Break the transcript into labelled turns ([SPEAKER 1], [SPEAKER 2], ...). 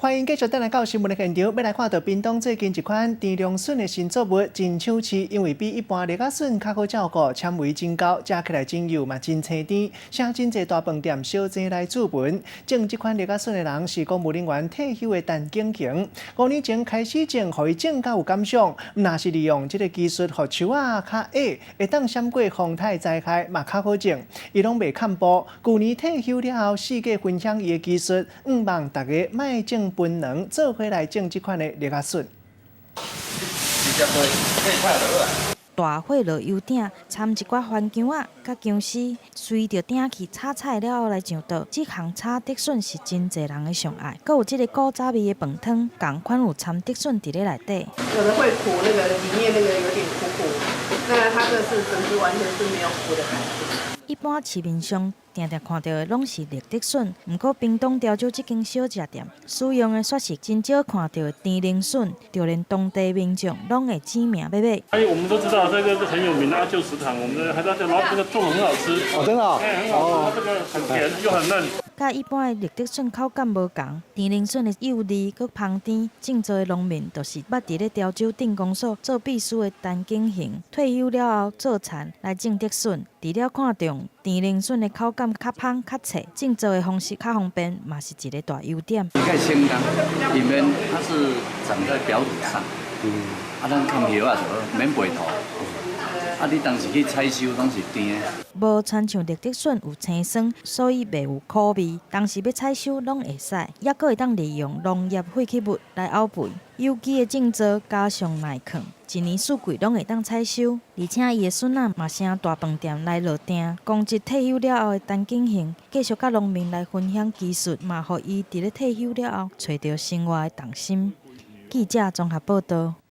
[SPEAKER 1] 欢迎继续登来到新闻的现场，要来看到屏东最近一款甜龙笋的新作物真抢市，因为比一般绿芽笋较好照顾，纤维真高，食起来真油嘛真清甜，请真侪大饭店小姐来注文。种这款绿芽笋的人是公务人员退休的陈景雄，5年前开始种，互伊种甲有感想。若是利用这个技术，互树啊较矮，会当闪过风台灾害嘛较好种。伊拢袂看步，去年退休了后，四界分享伊的技术，望大家卖种。分能做回来种这款的绿芽笋。
[SPEAKER 2] 大火落油鼎，掺一寡番姜仔、甲姜丝，随着鼎去炒菜了后来上桌。这项炒竹笋是真侪人的上爱，佮有这个古早味的饭汤，同款有掺竹笋伫咧内底。
[SPEAKER 3] 有的会苦，那个里面那个有点苦苦，那它这是整只完全是没有苦的感觉。
[SPEAKER 2] 一般市面上常常看到的拢是绿竹笋，不过屏东潮州这间小食店使用的却是真少看到的甜灵笋，就连当地民众拢会指名要买。
[SPEAKER 4] 我们都知道这个是很有名的阿旧食堂，我们的还在这，然后这个做很好吃。
[SPEAKER 1] 哦，真的哦。
[SPEAKER 4] 很好吃，它这个很甜又很嫩。
[SPEAKER 2] 甲一般的绿竹笋口感无同，甜灵笋的幼腻佮香甜，种植的农民就是捌伫咧潮州镇公所做秘书的陈景雄，退休了后做田来种竹笋，除了看中甜灵笋的口感较香较脆，种植的方式较方便，嘛是一个大优点。
[SPEAKER 5] 你可以先当，里面它是长在表土上，咱看叶啊就免背土。你当时去采收拢是甜的，
[SPEAKER 2] 无亲像绿竹笋有青酸，所以袂有苦味。当时要采收拢会使，也佫会当利用农业废弃物来沤肥。有机的种植加上耐抗，一年四季拢会当采收。而且伊的笋仔嘛成大饭店来落订。公职退休了后的陈景雄，继续甲农民来分享技术，嘛，互伊伫咧退休了后找到生活的重心。记者综合报道。